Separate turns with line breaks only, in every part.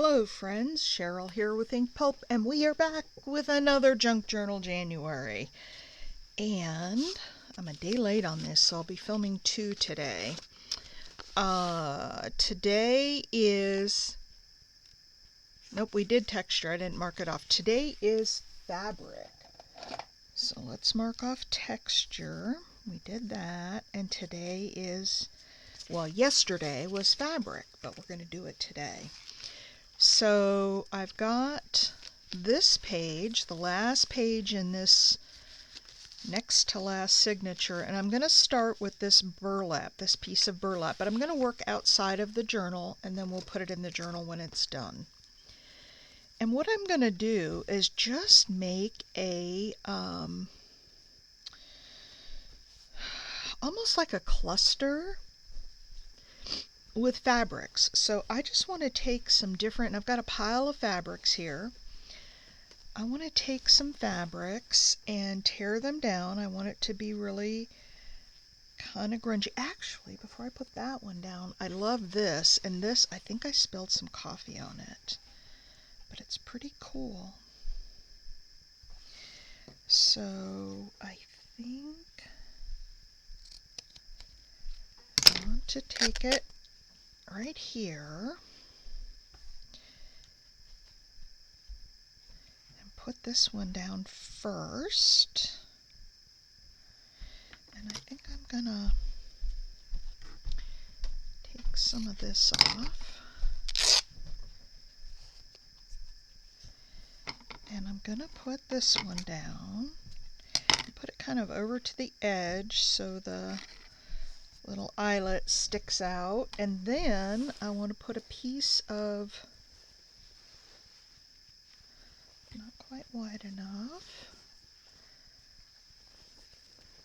Hello friends, Cheryl here with Pulp, and we are back with another Junk Journal January. And I'm a day late on this, so I'll be filming 2 today. Today is... Nope, we did texture, I didn't mark it off. Today is fabric. So let's mark off texture. We did that, and today is... Well, yesterday was fabric, but we're going to do it today. So I've got this page, the last page in this next to last signature, and I'm going to start with this burlap, this piece of burlap, but I'm going to work outside of the journal, and then we'll put it in the journal when it's done. And what I'm going to do is just make a almost like a cluster with fabrics. So I just want to take some different, and I've got a pile of fabrics here. I want to take some fabrics and tear them down. I want it to be really kind of grungy. Actually, before I put that one down, I love this, and this, I think I spilled some coffee on it, but it's pretty cool. So I think I want to take it right here and put this one down first. And I think I'm gonna take some of this off. And I'm gonna put this one down and put it kind of over to the edge so the little eyelet sticks out. And then I want to put a piece of, not quite wide enough.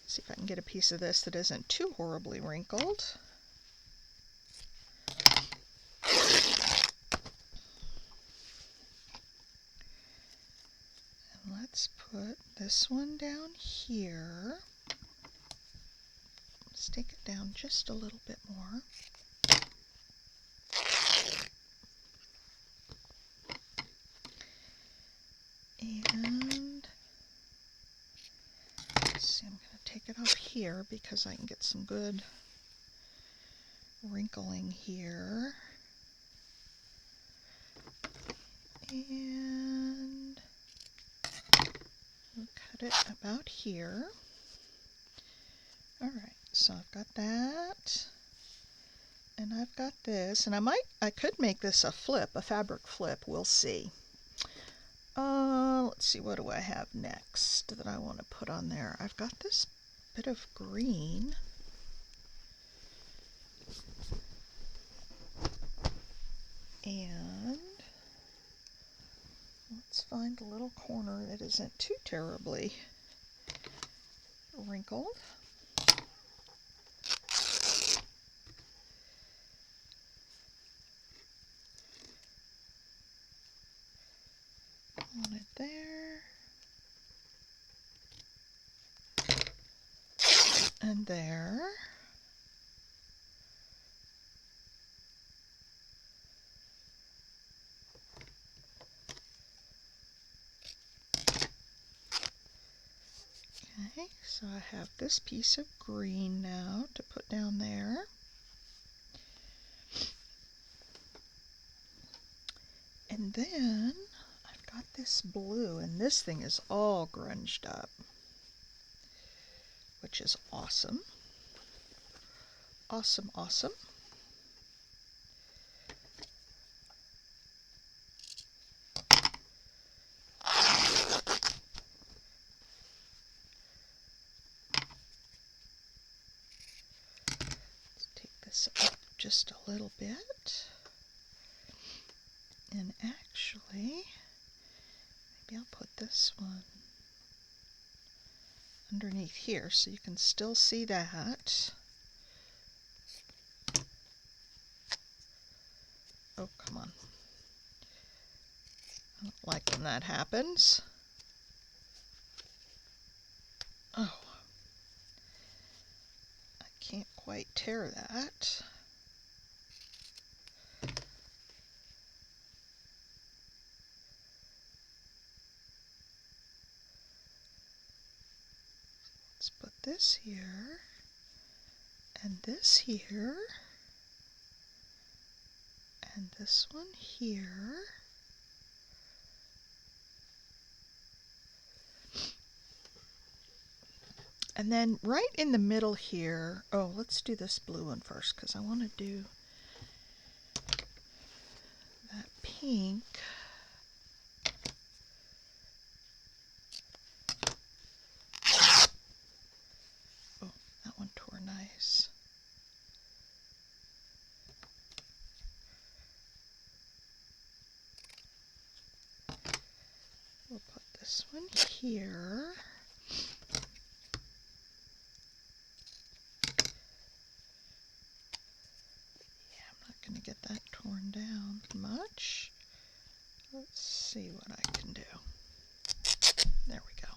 See if I can get a piece of this that isn't too horribly wrinkled. And let's put this one down here. Let's take it down just a little bit more. And let's see, I'm going to take it off here because I can get some good wrinkling here. And we'll cut it about here. Alright, so I've got that. And I've got this. And I could make this a flip, a fabric flip. We'll see. Let's see, what do I have next that I want to put on there? I've got this bit of green. And let's find a little corner that isn't too terribly wrinkled. On it there. And there. Okay, so I have this piece of green now to put down there. And then I've got this blue, and this thing is all grunged up, which is awesome. Awesome, awesome. Let's take this up just a little bit. And actually, maybe I'll put this one underneath here so you can still see that. Oh, come on. I don't like when that happens. Oh, I can't quite tear that. Let's put this here and this here and this one here. And then right in the middle here, oh, let's do this blue one first because I want to do that pink. Oh, that one tore nice. We'll put this one here. Yeah, I'm not going to get that torn down much. Let's see what I can do. There we go.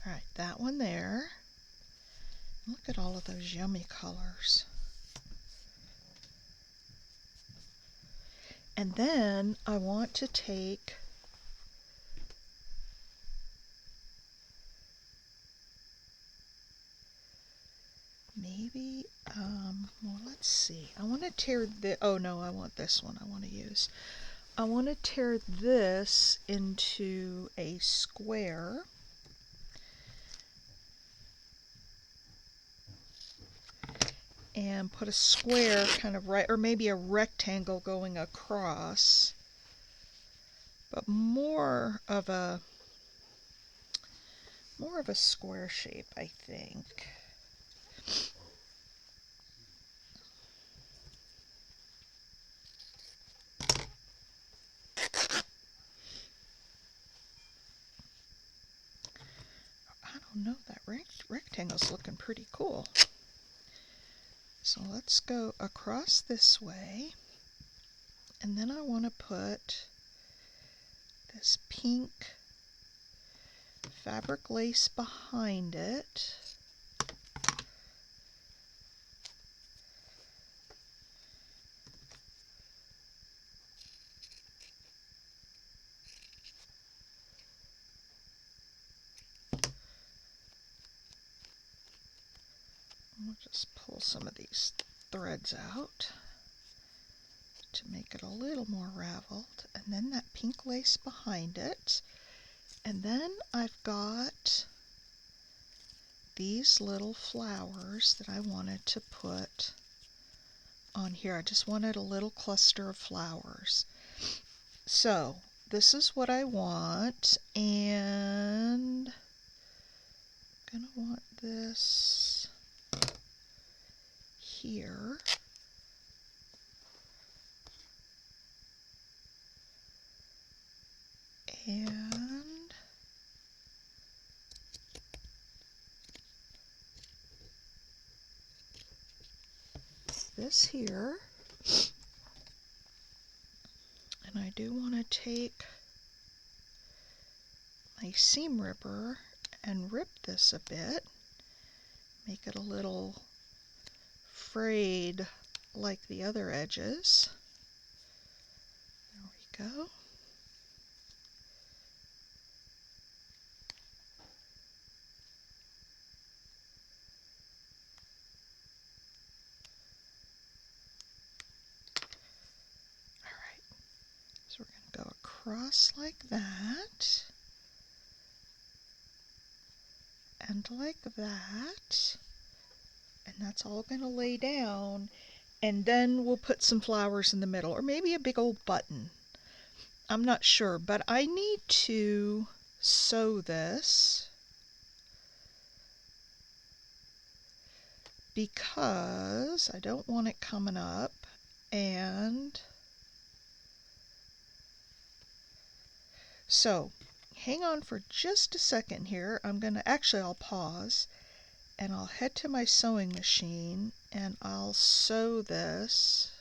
All right, that one there. Look at all of those yummy colors. And then I want to take maybe, well, let's see. I want to tear the, oh no, I want this one I want to use. I want to tear this into a square. And put a square kind of right, or maybe a rectangle going across, but more of a square shape, I think. I don't know, that rectangle's looking pretty cool. So let's go across this way, and then I want to put this pink fabric lace behind it. We'll just pull some of these threads out to make it a little more raveled, and then that pink lace behind it. And then I've got these little flowers that I wanted to put on here. I just wanted a little cluster of flowers. So this is what I want, and I'm gonna want this here. And this here. And I do want to take my seam ripper and rip this a bit, make it a little frayed like the other edges. There we go. So we're going to go across like that, and like that, and that's all going to lay down, and then we'll put some flowers in the middle, or maybe a big old button. I'm not sure, but I need to sew this because I don't want it coming up, and so hang on for just a second here. I'll pause and I'll head to my sewing machine and I'll sew this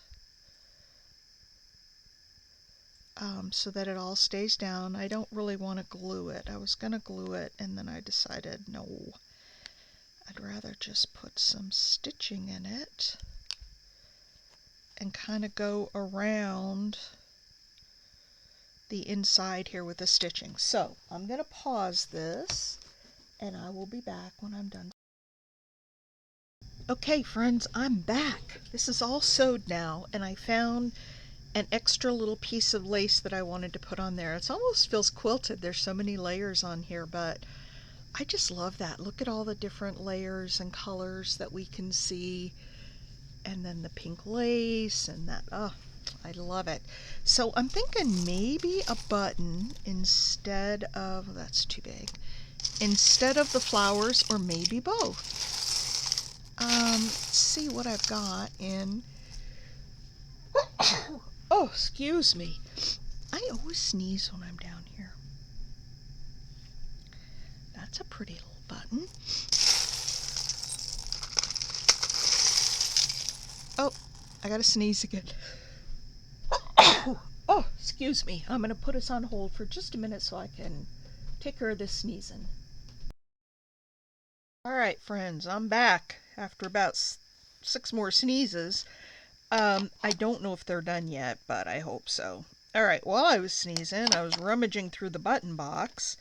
so that it all stays down. I don't really want to glue it. I was going to glue it and then I decided no, I'd rather just put some stitching in it and kind of go around the inside here with the stitching. So I'm going to pause this and I will be back when I'm done. Okay, friends, I'm back. This is all sewed now, and I found an extra little piece of lace that I wanted to put on there. It almost feels quilted. There's so many layers on here, but I just love that. Look at all the different layers and colors that we can see, and then the pink lace and that. Oh, I love it. So I'm thinking maybe a button instead of, that's too big, instead of the flowers, or maybe both. Let's see what I've got in. Oh, excuse me. I always sneeze when I'm down here. That's a pretty little button. Oh, I gotta sneeze again. Oh, excuse me. I'm gonna put us on hold for just a minute so I can take care of this sneezing. All right, friends, I'm back after about 6 more sneezes. I don't know if they're done yet, but I hope so. All right, while I was sneezing, I was rummaging through the button box,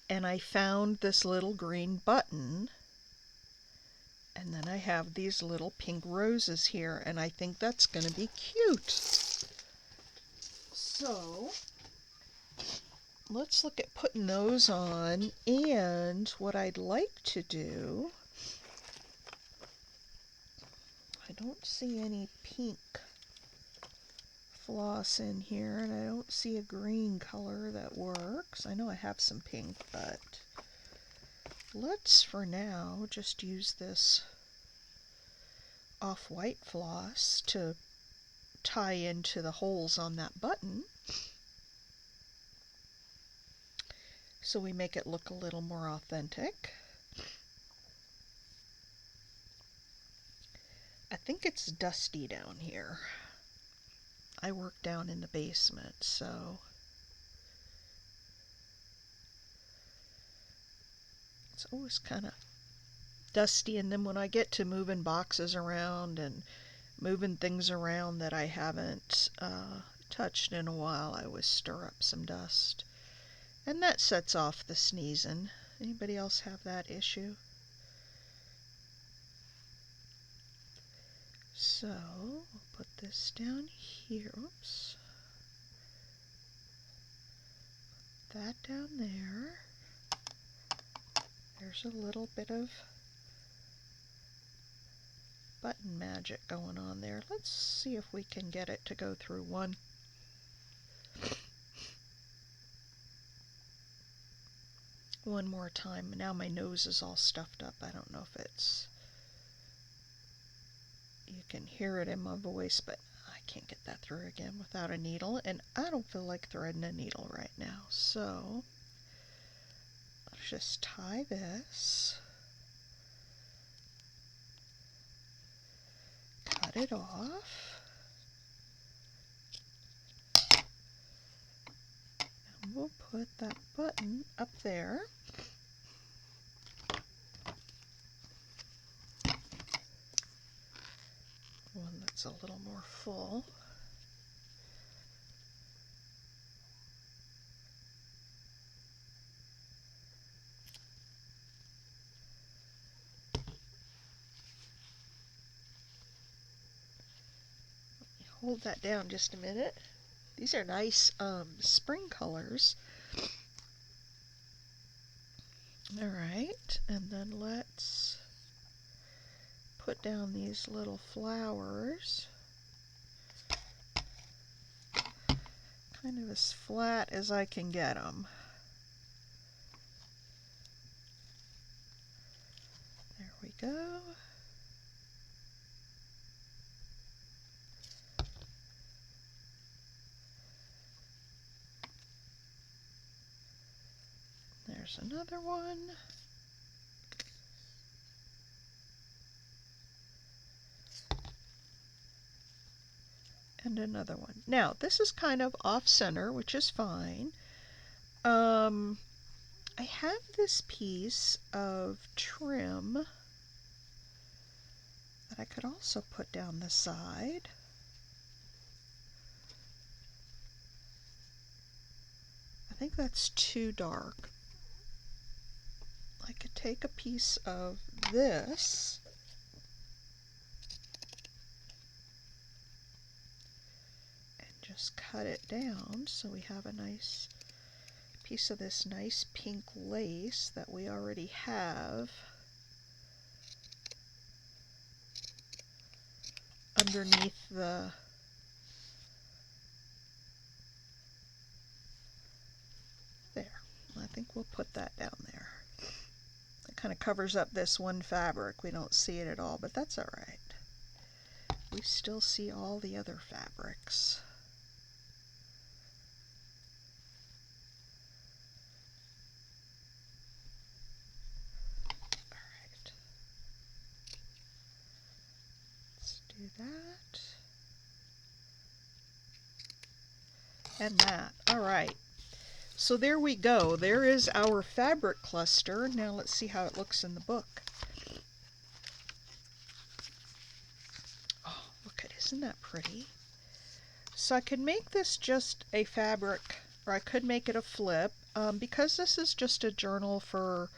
and I found this little green button. And then I have these little pink roses here, and I think that's going to be cute. So let's look at putting those on. And what I'd like to do, I don't see any pink floss in here, and I don't see a green color that works. I know I have some pink, but let's for now just use this off-white floss to tie into the holes on that button, so we make it look a little more authentic. I think it's dusty down here. I work down in the basement, so it's always kind of dusty. And then when I get to moving boxes around and moving things around that I haven't touched in a while, I always stir up some dust. And that sets off the sneezing. Anybody else have that issue? So we'll put this down here. Oops. Put that down there. There's a little bit of button magic going on there. Let's see if we can get it to go through one. One more time. Now my nose is all stuffed up. I don't know if it's, you can hear it in my voice, but I can't get that through again without a needle, and I don't feel like threading a needle right now. So let's just tie this, cut it off, and we'll put that button up there. One that's a little more full. Hold that down just a minute. These are nice spring colors. All right, and then let's put down these little flowers, kind of as flat as I can get them. There we go. There's another one. And another one. Now, this is kind of off center, which is fine. I have this piece of trim that I could also put down the side. I think that's too dark. I could take a piece of this and just cut it down so we have a nice piece of this nice pink lace that we already have underneath the there. I think we'll put that down there. It kind of covers up this one fabric. We don't see it at all, but that's all right. We still see all the other fabrics. All right. Let's do that. And that. All right. So there we go. There is our fabric cluster. Now let's see how it looks in the book. Oh, look at, isn't that pretty? So I could make this just a fabric, or I could make it a flip. Because this is just a journal for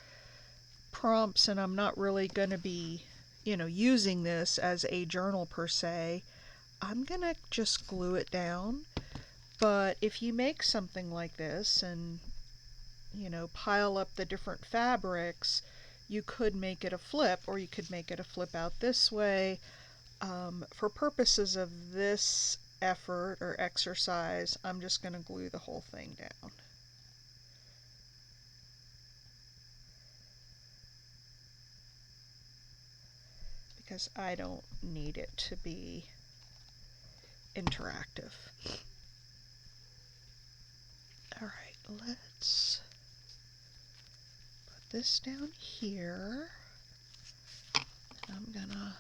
prompts and I'm not really going to be, using this as a journal per se, I'm going to just glue it down. But if you make something like this and, pile up the different fabrics, you could make it a flip, or you could make it a flip out this way. For purposes of this effort or exercise, I'm just going to glue the whole thing down. Because I don't need it to be interactive. All right, let's put this down here. I'm gonna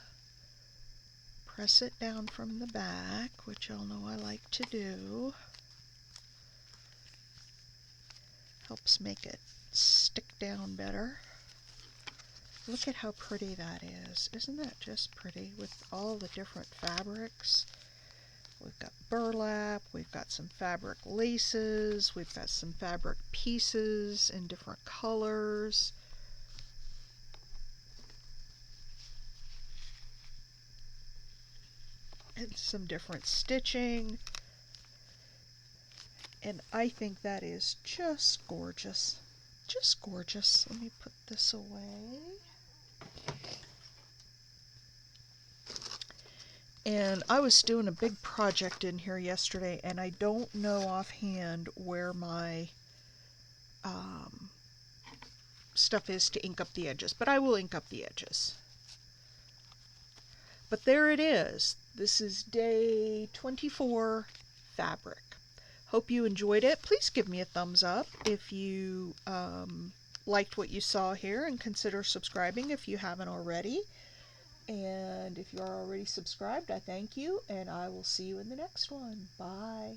press it down from the back, which y'all know I like to do. Helps make it stick down better. Look at how pretty that is. Isn't that just pretty with all the different fabrics? We've got burlap, we've got some fabric laces, we've got some fabric pieces in different colors. And some different stitching. And I think that is just gorgeous. Just gorgeous. Let me put this away. And I was doing a big project in here yesterday, and I don't know offhand where my stuff is to ink up the edges, but I will ink up the edges. But there it is. This is day 24 fabric. Hope you enjoyed it. Please give me a thumbs up if you liked what you saw here, and consider subscribing if you haven't already. And if you are already subscribed, I thank you, and I will see you in the next one. Bye.